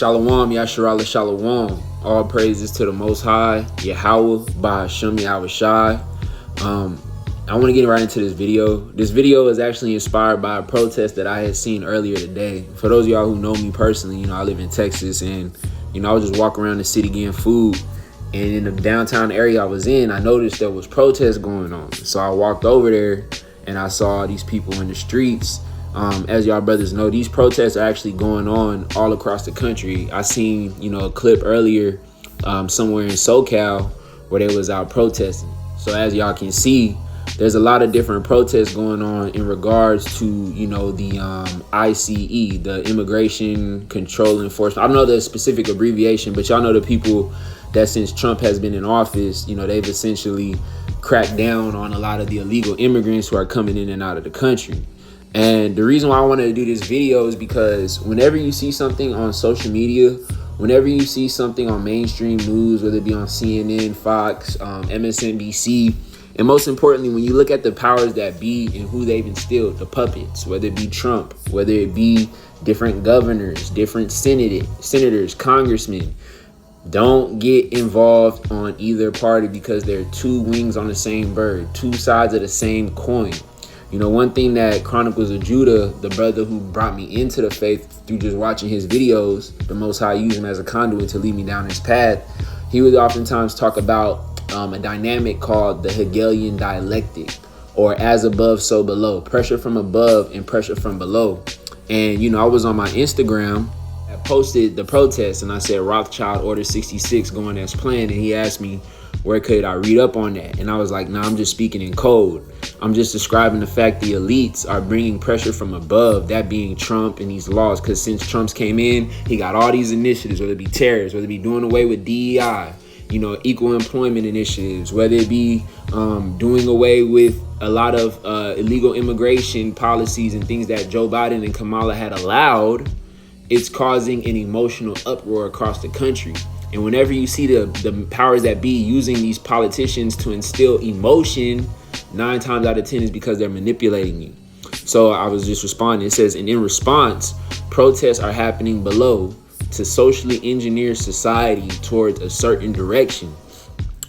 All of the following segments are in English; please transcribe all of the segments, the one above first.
Shalom, Yasharallah, Shalom. All praises to the Most High, Yahawah, Bahasham, Yahawashi. I want to get right into this video. This video is actually inspired by a protest that I had seen earlier today. For those of y'all who know me personally, I live in Texas, and I was just walking around the city getting food. And in the downtown area I was in, I noticed there was protests going on. So I walked over there and I saw these people in the streets. As y'all brothers know, these protests are actually going on all across the country. I seen, a clip earlier somewhere in SoCal where they was out protesting. So as y'all can see, there's a lot of different protests going on in regards to, the ICE, the Immigration Control Enforcement. I don't know the specific abbreviation, but y'all know the people that since Trump has been in office, they've essentially cracked down on a lot of the illegal immigrants who are coming in and out of the country. And the reason why I wanted to do this video is because whenever you see something on social media, whenever you see something on mainstream news, whether it be on CNN, Fox, MSNBC, and most importantly, when you look at the powers that be and who they've instilled, the puppets, whether it be Trump, whether it be different governors, different senators, congressmen, don't get involved on either party because they're two wings on the same bird, two sides of the same coin. One thing that Chronicles of Judah, the brother who brought me into the faith through just watching his videos, the Most High used him as a conduit to lead me down his path. He would oftentimes talk about a dynamic called the Hegelian Dialectic, or as above, so below, pressure from above and pressure from below. And, I was on my Instagram, I posted the protest, and I said Rothschild Order 66 going as planned. And he asked me, where could I read up on that? And I was like, nah, I'm just speaking in code. I'm just describing the fact the elites are bringing pressure from above, that being Trump and these laws. Because since Trump's came in, he got all these initiatives, whether it be tariffs, whether it be doing away with DEI, equal employment initiatives, whether it be doing away with a lot of illegal immigration policies and things that Joe Biden and Kamala had allowed. It's causing an emotional uproar across the country. And whenever you see the powers that be using these politicians to instill emotion, 9 times out of 10 is because they're manipulating you. So I was just responding. It says, and in response, protests are happening below to socially engineer society towards a certain direction.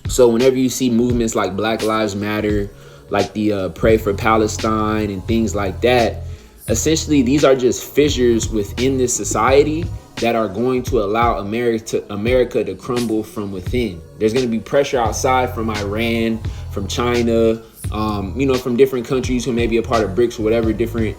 So whenever you see movements like Black Lives Matter, like the Pray for Palestine and things like that, essentially these are just fissures within this society that are going to allow America to crumble from within. There's going to be pressure outside from Iran, from China, from different countries who may be a part of BRICS or whatever different,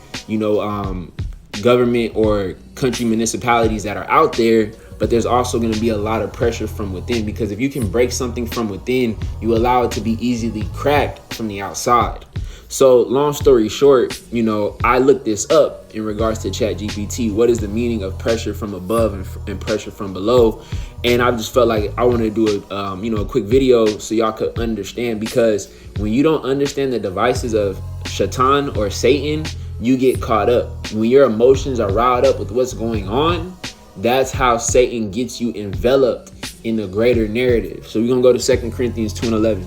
government or country municipalities that are out there. But there's also going to be a lot of pressure from within, because if you can break something from within, you allow it to be easily cracked from the outside. So long story short, I looked this up in regards to ChatGPT. What is the meaning of pressure from above and pressure from below? And I just felt like I wanted to do a quick video so y'all could understand, because when you don't understand the devices of Shaitan or Satan, you get caught up. When your emotions are riled up with what's going on, that's how Satan gets you enveloped in the greater narrative. So we're going to go to 2 Corinthians 2:11.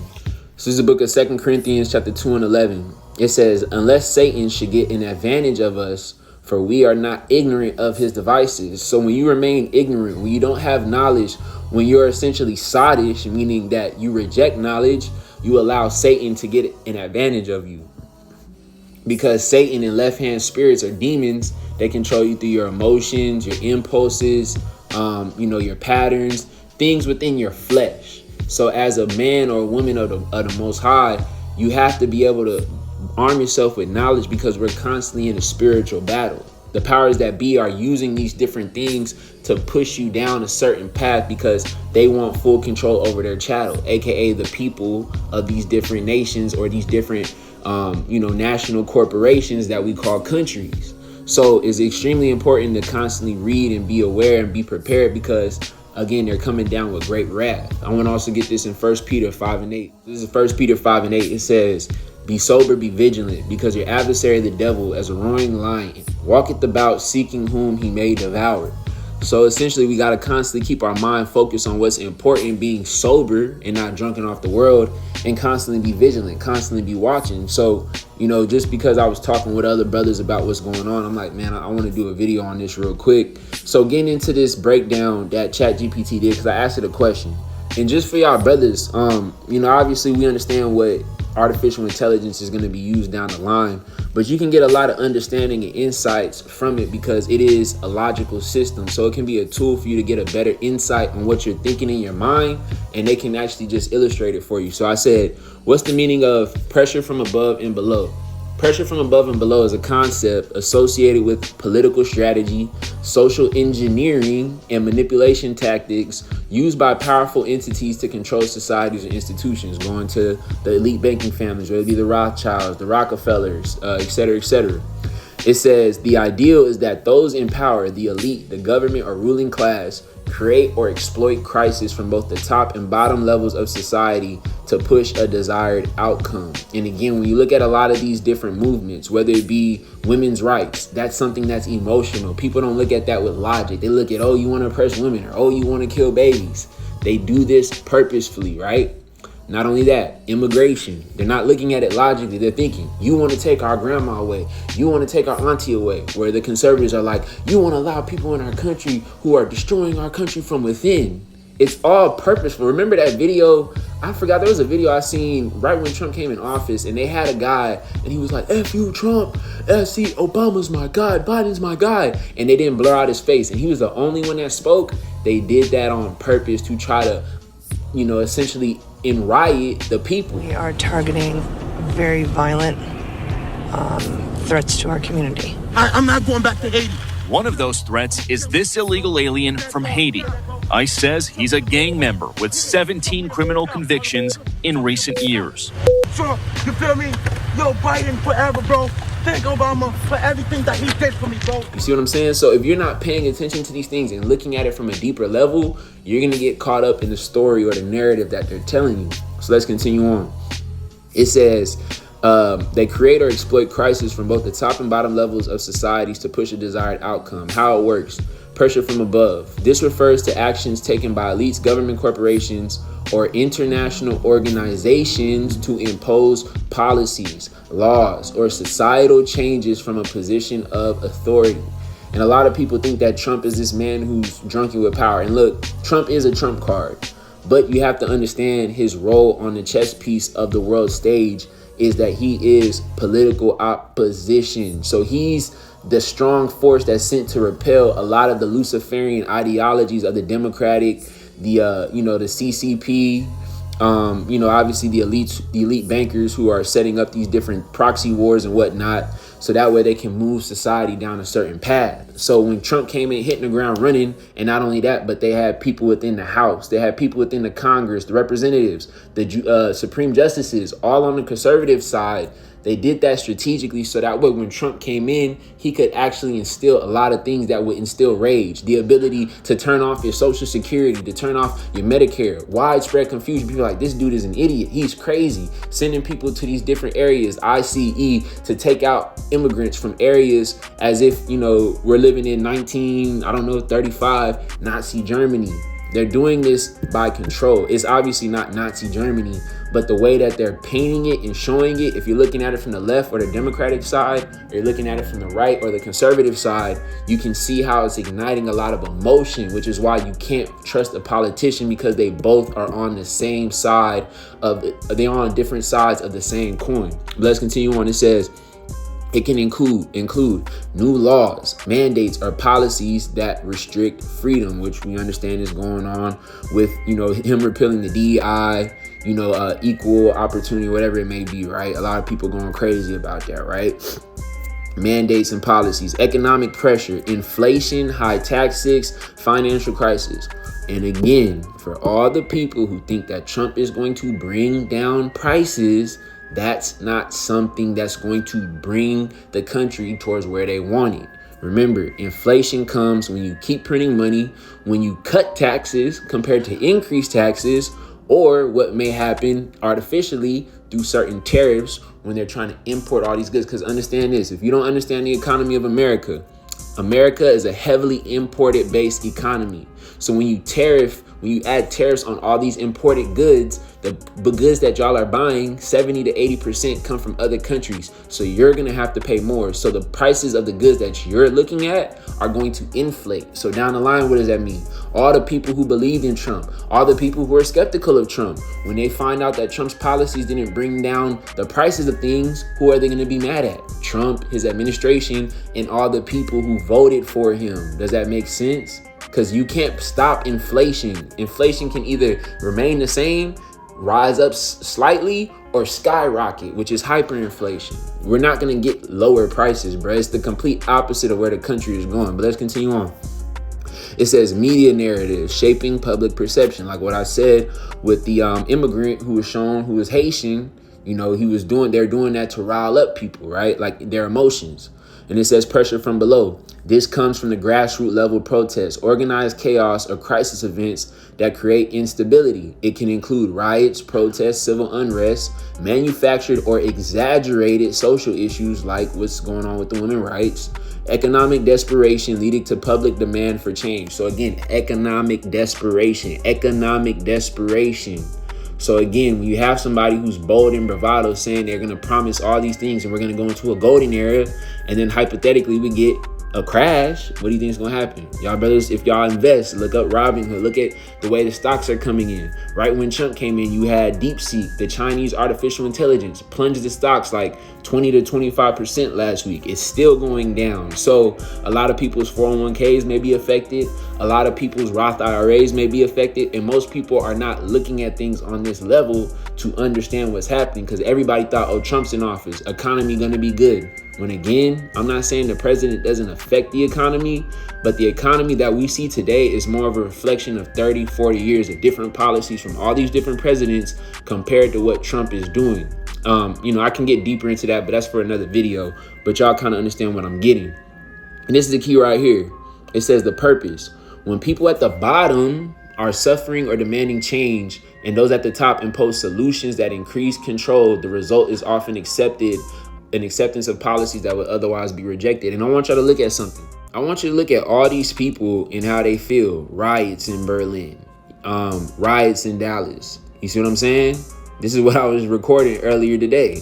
This is the book of 2 Corinthians chapter 2:11. It says, unless Satan should get an advantage of us, for we are not ignorant of his devices. So when you remain ignorant, when you don't have knowledge, when you're essentially sadish, meaning that you reject knowledge, you allow Satan to get an advantage of you. Because Satan and left-hand spirits are demons. They control you through your emotions, your impulses, your patterns, things within your flesh. So as a man or a woman of the Most High, you have to be able to arm yourself with knowledge, because we're constantly in a spiritual battle. The powers that be are using these different things to push you down a certain path because they want full control over their chattel, aka the people of these different nations or these different, national corporations that we call countries. So it's extremely important to constantly read and be aware and be prepared, because again, they're coming down with great wrath. I want to also get this in 1 Peter 5:8. This is 1 Peter 5:8. It says, be sober, be vigilant, because your adversary, the devil, as a roaring lion, walketh about seeking whom he may devour. So essentially, we got to constantly keep our mind focused on what's important, being sober and not drunken off the world, and constantly be vigilant, constantly be watching. So, just because I was talking with other brothers about what's going on, I'm like, man, I want to do a video on this real quick. So getting into this breakdown that ChatGPT did, because I asked it a question. And just for y'all brothers, obviously we understand what artificial intelligence is going to be used down the line, but you can get a lot of understanding and insights from it because it is a logical system. So it can be a tool for you to get a better insight on what you're thinking in your mind, and they can actually just illustrate it for you. So I said, what's the meaning of pressure from above and below? Pressure from above and below is a concept associated with political strategy, social engineering, and manipulation tactics used by powerful entities to control societies and institutions, going to the elite banking families, whether it be the Rothschilds, the Rockefellers, et cetera, et cetera. It says the ideal is that those in power, the elite, the government, or ruling class, create or exploit crisis from both the top and bottom levels of society to push a desired outcome. And again, when you look at a lot of these different movements, whether it be women's rights, that's something that's emotional. People don't look at that with logic. They look at, oh, you want to oppress women, or oh, you want to kill babies. They do this purposefully, right? Not only that, immigration. They're not looking at it logically. They're thinking, you want to take our grandma away. You want to take our auntie away. Where the conservatives are like, you want to allow people in our country who are destroying our country from within. It's all purposeful. Remember that video? I forgot, there was a video I seen right when Trump came in office, and they had a guy, and he was like, F you, Trump. See, Obama's my guy. Biden's my guy. And they didn't blur out his face. And he was the only one that spoke. They did that on purpose to try to, essentially riot the people. We are targeting very violent threats to our community. I'm not going back to Haiti. One of those threats is this illegal alien from Haiti. ICE says he's a gang member with 17 criminal convictions in recent years. Trump, you feel me? Yo, Biden forever, bro. Thank Obama for everything that he did for me, bro. You see what I'm saying? So if you're not paying attention to these things and looking at it from a deeper level, you're going to get caught up in the story or the narrative that they're telling you. So let's continue on. It says, they create or exploit crisis from both the top and bottom levels of societies to push a desired outcome. How it works. Pressure from above. This refers to actions taken by elites, government corporations, or international organizations to impose policies, laws, or societal changes from a position of authority. And a lot of people think that Trump is this man who's drunken with power. And look, Trump is a trump card, but you have to understand his role on the chess piece of the world stage is that he is political opposition. So he's the strong force that's sent to repel a lot of the Luciferian ideologies of the Democratic, the CCP, obviously the elite bankers who are setting up these different proxy wars and whatnot, so that way they can move society down a certain path. So when Trump came in, hitting the ground running, and not only that, but they had people within the House, they had people within the Congress, the representatives, the Supreme Justices, all on the conservative side. They did that strategically so that way when Trump came in, he could actually instill a lot of things that would instill rage. The ability to turn off your Social Security, to turn off your Medicare, widespread confusion. People are like, this dude is an idiot. He's crazy. Sending people to these different areas, ICE, to take out immigrants from areas as if, we're living in 35, Nazi Germany. They're doing this by control. It's obviously not Nazi Germany, but the way that they're painting it and showing it, if you're looking at it from the left or the Democratic side, or you're looking at it from the right or the conservative side, you can see how it's igniting a lot of emotion, which is why you can't trust a politician, because they both are on the same side they're on different sides of the same coin. But let's continue on. It says, it can include new laws, mandates, or policies that restrict freedom, which we understand is going on with, him repealing the DEI, equal opportunity, whatever it may be, right? A lot of people going crazy about that, right? Mandates and policies, economic pressure, inflation, high taxes, financial crisis. And again, for all the people who think that Trump is going to bring down prices, that's not something that's going to bring the country towards where they want it. Remember, inflation comes when you keep printing money, when you cut taxes compared to increase taxes, or what may happen artificially through certain tariffs when they're trying to import all these goods. Because understand this, if you don't understand the economy of America, America is a heavily imported based economy. So when you add tariffs on all these imported goods, the goods that y'all are buying, 70 to 80% come from other countries. So you're going to have to pay more. So the prices of the goods that you're looking at are going to inflate. So down the line, what does that mean? All the people who believed in Trump, all the people who are skeptical of Trump, when they find out that Trump's policies didn't bring down the prices of things, who are they going to be mad at? Trump, his administration, and all the people who voted for him. Does that make sense? Because you can't stop inflation. Inflation can either remain the same, rise up slightly, or skyrocket, which is hyperinflation. We're not going to get lower prices, bro. It's the complete opposite of where the country is going. But let's continue on. It says media narrative shaping public perception. Like what I said with the immigrant who was shown, who was Haitian, they're doing that to rile up people, right? Like their emotions. And it says pressure from below. This comes from the grassroots level protests, organized chaos, or crisis events that create instability. It can include riots, protests, civil unrest, manufactured or exaggerated social issues like what's going on with the women's rights, economic desperation leading to public demand for change. So again, economic desperation. So again, when you have somebody who's bold and bravado saying they're going to promise all these things and we're going to go into a golden era, and then hypothetically we get a crash, what do you think is going to happen? Y'all brothers, if y'all invest, look up Robinhood, look at the way the stocks are coming in. Right when Trump came in, you had DeepSeek, the Chinese artificial intelligence, plunged the stocks like 20 to 25% last week. It's still going down. So a lot of people's 401ks may be affected. A lot of people's Roth IRAs may be affected. And most people are not looking at things on this level to understand what's happening, because everybody thought, oh, Trump's in office, economy going to be good. When again, I'm not saying the president doesn't affect the economy, but the economy that we see today is more of a reflection of 30, 40 years of different policies from all these different presidents compared to what Trump is doing. I can get deeper into that, but that's for another video. But y'all kind of understand what I'm getting. And this is the key right here. It says the purpose. When people at the bottom are suffering or demanding change, and those at the top impose solutions that increase control, the result is often an acceptance of policies that would otherwise be rejected. And I want y'all to look at something. I want you to look at all these people and how they feel. Riots in Berlin, riots in Dallas. You see what I'm saying? This is what I was recording earlier today.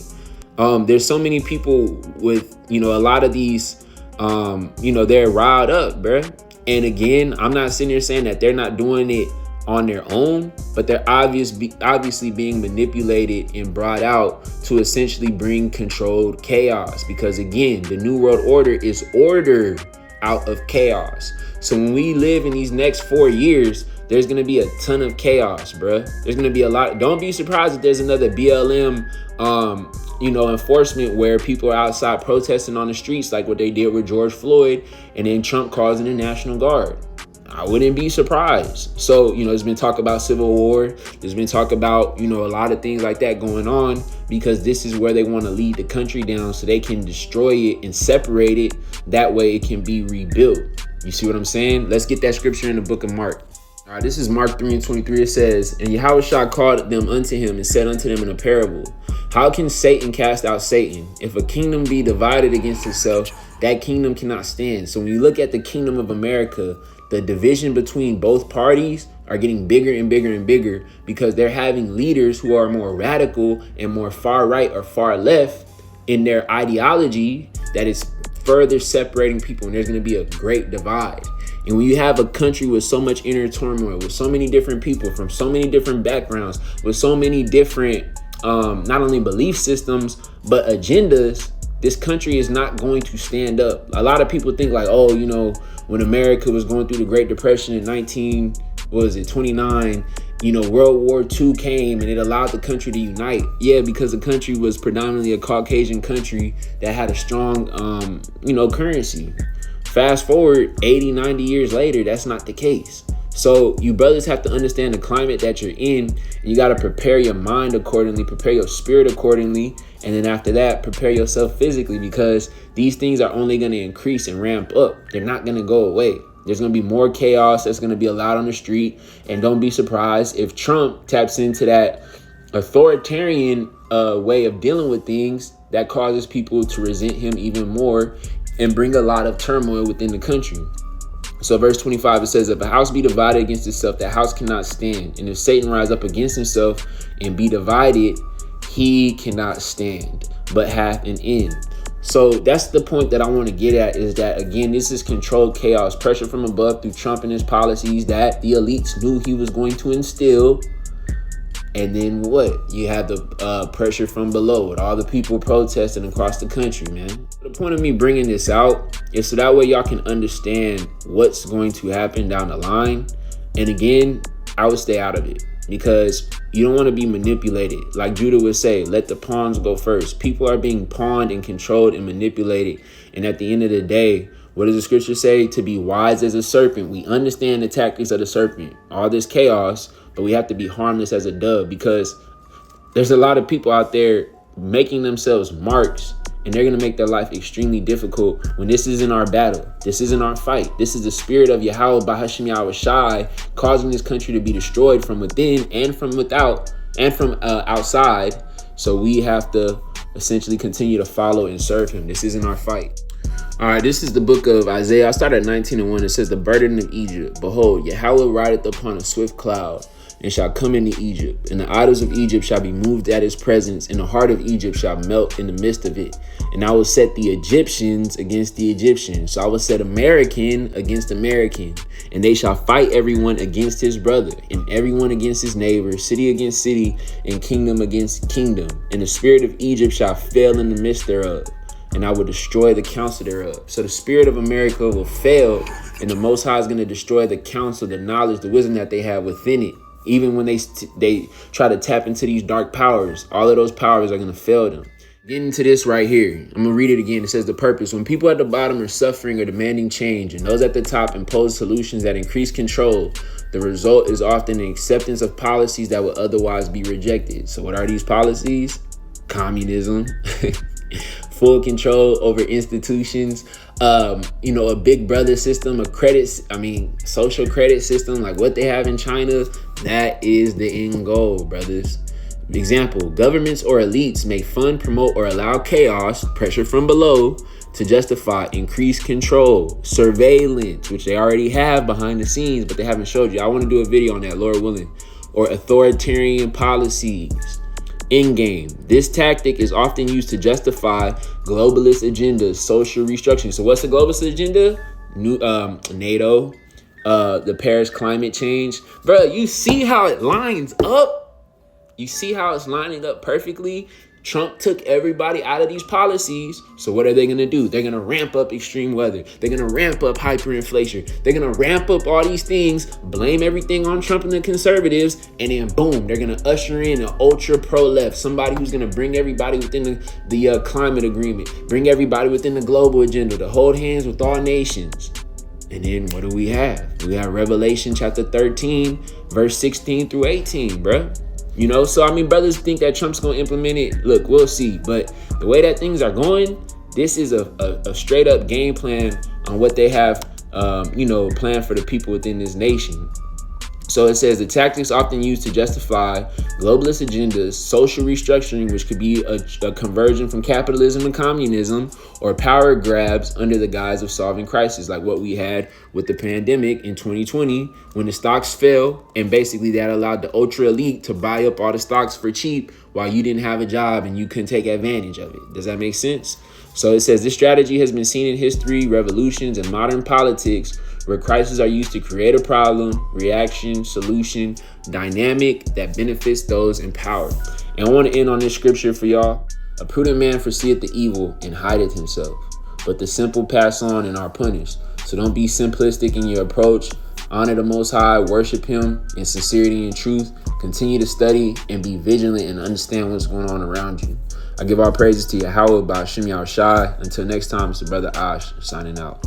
There's so many people with, a lot of these, they're riled up, bruh. And again, I'm not sitting here saying that they're not doing it on their own, but they're obviously being manipulated and brought out to essentially bring controlled chaos. Because again, the New World Order is order out of chaos. So when we live in these next 4 years, there's going to be a ton of chaos, bruh. There's going to be a lot. Don't be surprised if there's another BLM, enforcement where people are outside protesting on the streets like what they did with George Floyd, and then Trump calls in the National Guard. I wouldn't be surprised. So, there's been talk about civil war. There's been talk about, a lot of things like that going on, because this is where they want to lead the country down so they can destroy it and separate it. That way it can be rebuilt. You see what I'm saying? Let's get that scripture in the book of Mark. All right, this is Mark 3:23. It says, and Yahawashi called them unto him and said unto them in a parable, how can Satan cast out Satan? If a kingdom be divided against itself, that kingdom cannot stand. So when you look at the kingdom of America, the division between both parties are getting bigger and bigger and bigger, because they're having leaders who are more radical and more far right or far left in their ideology that is further separating people. And there's going to be a great divide. And when you have a country with so much inner turmoil, with so many different people from so many different backgrounds, with so many different not only belief systems, but agendas, this country is not going to stand up. A lot of people think like, oh, when America was going through the Great Depression in 29, World War II came and it allowed the country to unite. Yeah, because the country was predominantly a Caucasian country that had a strong, currency. Fast forward 80, 90 years later, that's not the case. So you brothers have to understand the climate that you're in, and you got to prepare your mind accordingly, prepare your spirit accordingly. And then after that, prepare yourself physically, because these things are only going to increase and ramp up. They're not going to go away. There's going to be more chaos that's going to be allowed on the street. And don't be surprised if Trump taps into that authoritarian way of dealing with things that causes people to resent him even more and bring a lot of turmoil within the country. So verse 25, it says, if a house be divided against itself, that house cannot stand. And if Satan rise up against himself and be divided, he cannot stand, but hath an end. So that's the point that I want to get at, is that, again, this is controlled chaos, pressure from above through Trump and his policies that the elites knew he was going to instill. And then what? You have the pressure from below with all the people protesting across the country, man. The point of me bringing this out is so that way y'all can understand what's going to happen down the line. And again, I would stay out of it, because you don't want to be manipulated. Like Judah would say, let the pawns go first. People are being pawned and controlled and manipulated. And at the end of the day, what does the scripture say? To be wise as a serpent. We understand the tactics of the serpent, all this chaos, but we have to be harmless as a dove, because there's a lot of people out there making themselves marks, and they're going to make their life extremely difficult when this isn't our battle. This isn't our fight. This is the spirit of Yahawah, Bahasham, Yahawashi, causing this country to be destroyed from within and from without and from outside. So we have to essentially continue to follow and serve him. This isn't our fight. All right, this is the book of Isaiah. I started at 19:1. It says, the burden of Egypt. Behold, Yahawah rideth upon a swift cloud, and shall come into Egypt. And the idols of Egypt shall be moved at his presence, and the heart of Egypt shall melt in the midst of it. And I will set the Egyptians against the Egyptians. So I will set American against American, and they shall fight everyone against his brother, and everyone against his neighbor, city against city, and kingdom against kingdom. And the spirit of Egypt shall fail in the midst thereof, and I will destroy the counsel thereof. So the spirit of America will fail, and the Most High is going to destroy the counsel, the knowledge, the wisdom that they have within it. Even when they try to tap into these dark powers, all of those powers are going to fail them. Getting to this right here, I'm going to read it again. It says, the purpose. When people at the bottom are suffering or demanding change, and those at the top impose solutions that increase control, the result is often an acceptance of policies that would otherwise be rejected. So what are these policies? Communism, full control over institutions, a big brother system, social credit system, like what they have in China. That is the end goal, brothers. Example, governments or elites may fund, promote, or allow chaos, pressure from below, to justify increased control, surveillance, which they already have behind the scenes, but they haven't showed you. I want to do a video on that, Lord willing. Or authoritarian policies. In-game. This tactic is often used to justify globalist agendas, social restructuring. So what's the globalist agenda? NATO, the Paris climate change. Bro, you see how it lines up? You see how it's lining up perfectly? Trump took everybody out of these policies. So what are they going to do? They're going to ramp up extreme weather. They're going to ramp up hyperinflation. They're going to ramp up all these things, blame everything on Trump and the conservatives, and then boom, they're going to usher in an ultra pro-left, somebody who's going to bring everybody within the climate agreement, bring everybody within the global agenda, to hold hands with all nations. And then what do we have? We have Revelation chapter 13, verse 16 through 18, bro. So brothers think that Trump's going to implement it. Look, we'll see. But the way that things are going, this is a straight up game plan on what they have, planned for the people within this nation. So it says the tactics often used to justify globalist agendas, social restructuring, which could be a conversion from capitalism and communism, or power grabs under the guise of solving crisis, like what we had with the pandemic in 2020 when the stocks fell, and basically that allowed the ultra elite to buy up all the stocks for cheap while you didn't have a job and you couldn't take advantage of it. Does that make sense? So it says this strategy has been seen in history, revolutions, and modern politics, where crises are used to create a problem, reaction, solution, dynamic that benefits those in power. And I want to end on this scripture for y'all. A prudent man foreseeth the evil and hideth himself, but the simple pass on and are punished. So don't be simplistic in your approach. Honor the Most High, worship him in sincerity and truth. Continue to study and be vigilant and understand what's going on around you. I give all praises to Yahawah, Bahasham, Yahawashi. Until next time, it's the brother Ash signing out.